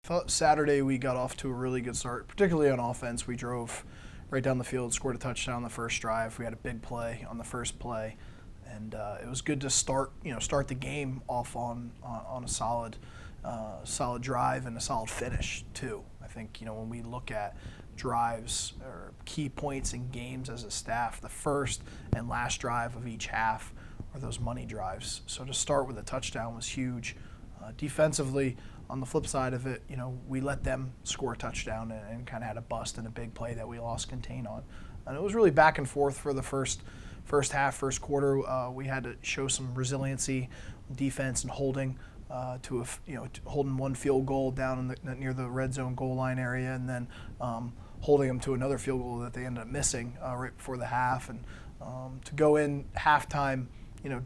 thought Saturday we got off to a really good start, particularly on offense. We drove right down the field, scored a touchdown on the first drive. We had a big play on the first play, and it was good to start the game off on a solid drive and a solid finish too. I think when we look at drives or key points in games as a staff, the first and last drive of each half are those money drives. So to start with a touchdown was huge. Defensively, on the flip side of it, we let them score a touchdown and kind of had a bust and a big play that we lost contain on. And it was really back and forth for the first half, first quarter. We had to show some resiliency, defense, and holding holding one field goal down near the red zone goal line area, and then holding them to another field goal that they ended up missing right before the half. And to go in halftime,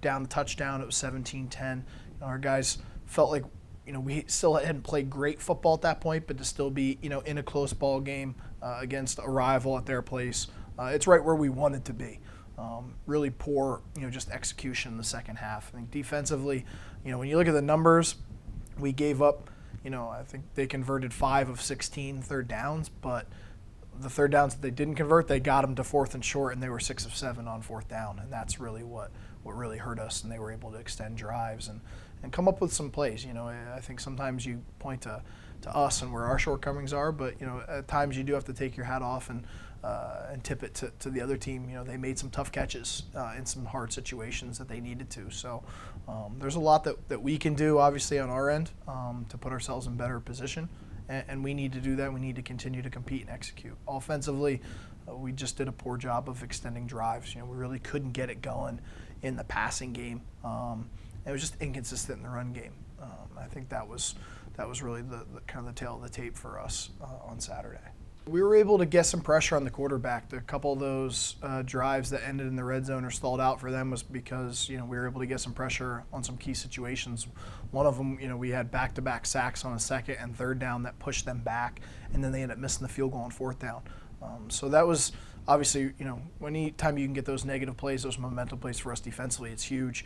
down the touchdown, it was 17-10. Our guys felt like we still hadn't played great football at that point, but to still be in a close ball game against a rival at their place, it's right where we wanted to be. Really poor just execution in the second half. I think defensively, when you look at the numbers, we gave up, I think they converted 5 of 16 third downs, but the third downs that they didn't convert, they got them to 4th and short, and they were 6 of 7 on 4th down, and that's really what really hurt us. And they were able to extend drives and come up with some plays. I think sometimes you point to us and where our shortcomings are, but at times you do have to take your hat off and tip it to the other team. They made some tough catches in some hard situations that they needed to. So there's a lot that we can do, obviously, on our end to put ourselves in better position, and we need to do that. We need to continue to compete and execute. Offensively, we just did a poor job of extending drives. We really couldn't get it going in the passing game. It was just inconsistent in the run game. I think that was really the kind of the tail of the tape for us on Saturday. We were able to get some pressure on the quarterback. A couple of those drives that ended in the red zone or stalled out for them was because we were able to get some pressure on some key situations. One of them, we had back-to-back sacks on a second and third down that pushed them back, and then they ended up missing the field goal on 4th down. So that was obviously, anytime you can get those negative plays, those momentum plays for us defensively, it's huge.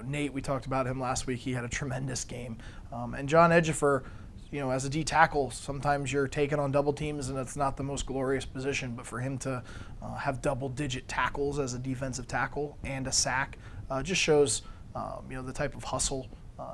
Nate, we talked about him last week. He had a tremendous game. And John Edgefer, as a D tackle, sometimes you're taking on double teams and it's not the most glorious position, but for him to have double-digit tackles as a defensive tackle and a sack just shows, the type of hustle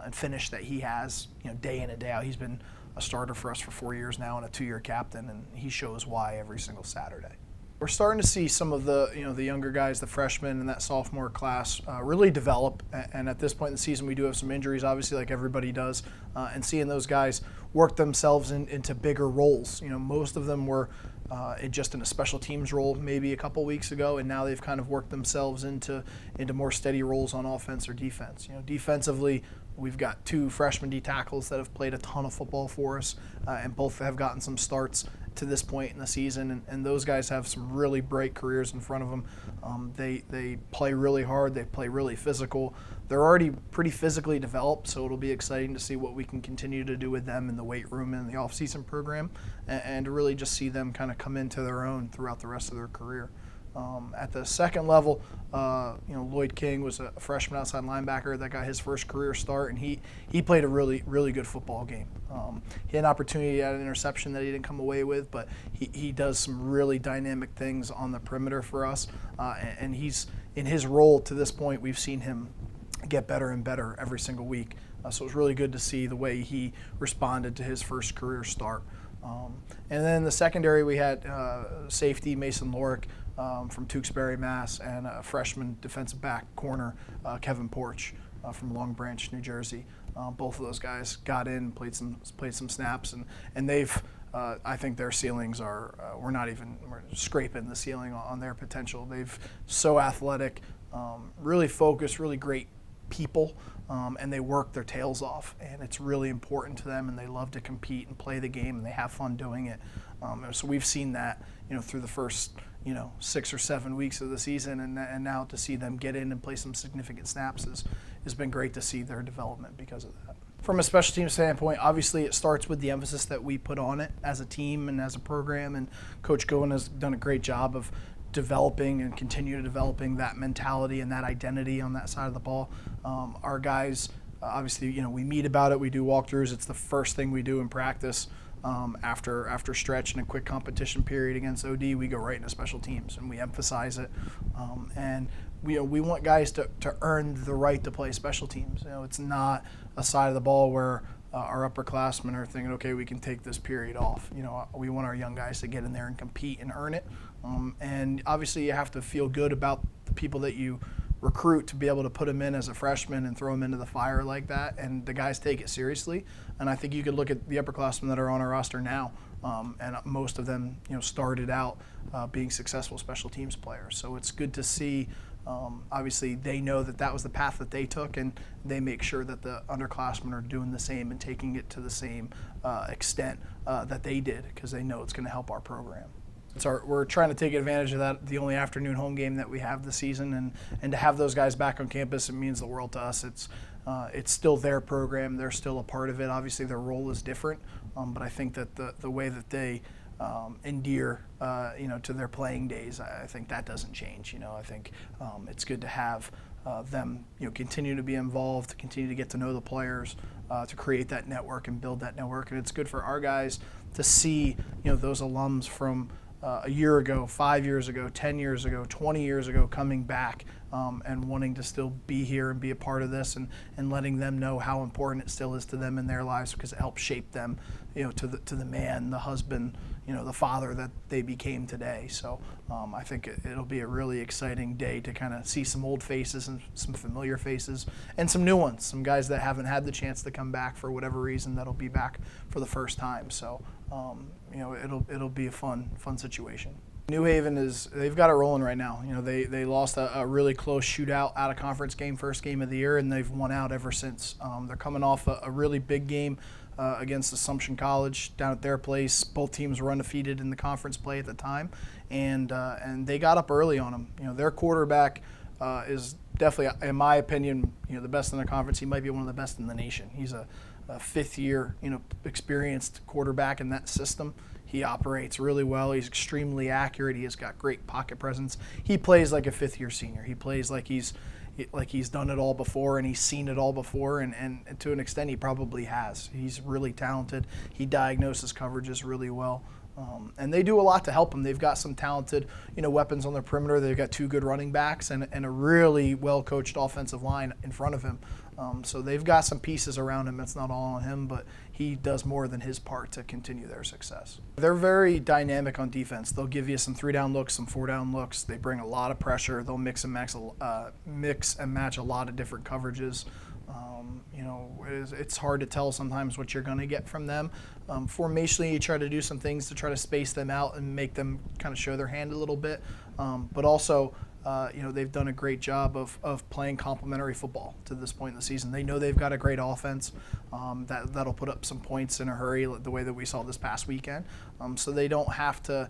and finish that he has, day in and day out. He's been a starter for us for 4 years now and a 2-year captain, and he shows why every single Saturday. We're starting to see some of the the younger guys, the freshmen and that sophomore class, really develop. And at this point in the season, we do have some injuries, obviously, like everybody does. And seeing those guys work themselves into bigger roles. Most of them were just in a special teams role maybe a couple weeks ago, and now they've kind of worked themselves into more steady roles on offense or defense. Defensively, we've got 2 freshman D tackles that have played a ton of football for us, and both have gotten some starts to this point in the season, and those guys have some really bright careers in front of them. They play really hard, they play really physical. They're already pretty physically developed, so it'll be exciting to see what we can continue to do with them in the weight room and the off-season program, and to really just see them kind of come into their own throughout the rest of their career. At the second level, Lloyd King was a freshman outside linebacker that got his first career start, and he played a really, really good football game. He had an opportunity at an interception that he didn't come away with, but he does some really dynamic things on the perimeter for us, and he's in his role to this point. We've seen him get better and better every single week. So it's really good to see the way he responded to his first career start. And then in the secondary, we had safety Mason Lorick from Tewksbury, Mass, and a freshman defensive back corner, Kevin Porch from Long Branch, New Jersey. Both of those guys got in, played some snaps, and they've I think their ceilings are we're scraping the ceiling on their potential. They've so athletic, really focused, really great people, and they work their tails off, and it's really important to them, and they love to compete and play the game, and they have fun doing it. So we've seen that through the first 6 or 7 weeks of the season, and now to see them get in and play some significant snaps has been great to see their development because of that. From a special team standpoint, obviously it starts with the emphasis that we put on it as a team and as a program, and Coach Goen has done a great job of developing and continue to developing that mentality and that identity on that side of the ball. Our guys obviously, we meet about it. We do walkthroughs. It's the first thing we do in practice. After stretch and a quick competition period against OD, we go right into special teams and we emphasize it. And we want guys to earn the right to play special teams. It's not a side of the ball where our upperclassmen are thinking, okay, we can take this period off. We want our young guys to get in there and compete and earn it. And obviously, you have to feel good about the people that you recruit to be able to put them in as a freshman and throw them into the fire like that, and the guys take it seriously. And I think you could look at the upperclassmen that are on our roster now, and most of them started out being successful special teams players. So it's good to see. Obviously, they know that was the path that they took, and they make sure that the underclassmen are doing the same and taking it to the same extent that they did, because they know it's going to help our program. We're trying to take advantage of that, the only afternoon home game that we have this season, and to have those guys back on campus, it means the world to us. It's still their program. They're still a part of it. Obviously, their role is different, but I think that the way that they endear, to their playing days, I think that doesn't change. I think it's good to have them, continue to be involved, continue to get to know the players, to create that network and build that network. And it's good for our guys to see, those alums from a year ago, 5 years ago, 10 years ago, 20 years ago coming back and wanting to still be here and be a part of this, and letting them know how important it still is to them in their lives, because it helps shape them, to the man, the husband, the father that they became today. So I think it'll be a really exciting day to kind of see some old faces and some familiar faces and some new ones, some guys that haven't had the chance to come back for whatever reason that'll be back for the first time. So it'll be a fun situation. New Haven they've got it rolling right now. They lost a really close shootout out of conference game, first game of the year, and they've won out ever since. They're coming off a really big game against Stonehill College down at their place. Both teams were undefeated in the conference play at the time, and they got up early on them. Their quarterback is definitely, in my opinion, the best in the conference. He might be one of the best in the nation. He's a fifth-year, experienced quarterback in that system. He operates really well. He's extremely accurate. He has got great pocket presence. He plays like a fifth-year senior. He plays like he's done it all before, and he's seen it all before, and to an extent he probably has. He's really talented. He diagnoses coverages really well. And they do a lot to help him. They've got some talented, weapons on their perimeter. They've got two good running backs and a really well-coached offensive line in front of him. So they've got some pieces around him. It's not all on him, but he does more than his part to continue their success. They're very dynamic on defense. They'll give you some 3-down looks, some 4-down looks. They bring a lot of pressure. They'll mix and match a lot of different coverages. It's hard to tell sometimes what you're going to get from them. Formationally, you try to do some things to try to space them out and make them kind of show their hand a little bit. But also, they've done a great job of playing complementary football to this point in the season. They know they've got a great offense that'll put up some points in a hurry, the way that we saw this past weekend. So they don't have to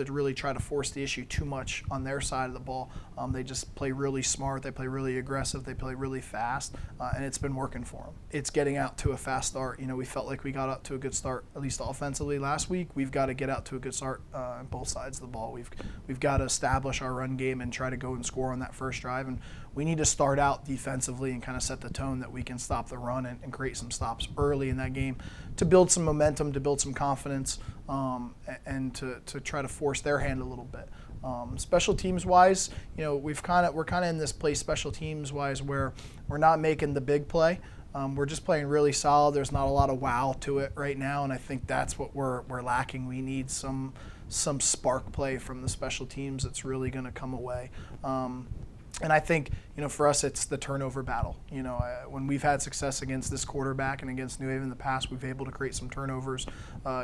really try to force the issue too much on their side of the ball. They just play really smart. They play really aggressive. They play really fast, and it's been working for them. It's getting out to a fast start. We felt like we got out to a good start, at least offensively last week. We've got to get out to a good start on both sides of the ball. We've got to establish our run game and try to go and score on that first drive, and we need to start out defensively and kind of set the tone that we can stop the run and create some stops early in that game to build some momentum, to build some confidence, and to try to force their hand a little bit. Special teams wise, we're kind of in this place special teams wise where we're not making the big play. We're just playing really solid. There's not a lot of wow to it right now, and I think that's what we're lacking. We need some spark play from the special teams that's really going to come away. And I think, for us, it's the turnover battle. When we've had success against this quarterback and against New Haven in the past, we've been able to create some turnovers.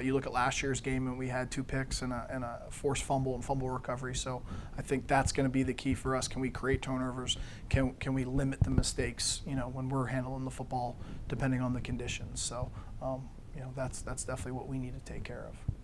You look at last year's game, and we had 2 picks and a forced fumble and fumble recovery. So I think that's going to be the key for us. Can we create turnovers? Can we limit the mistakes, when we're handling the football, depending on the conditions? So, that's definitely what we need to take care of.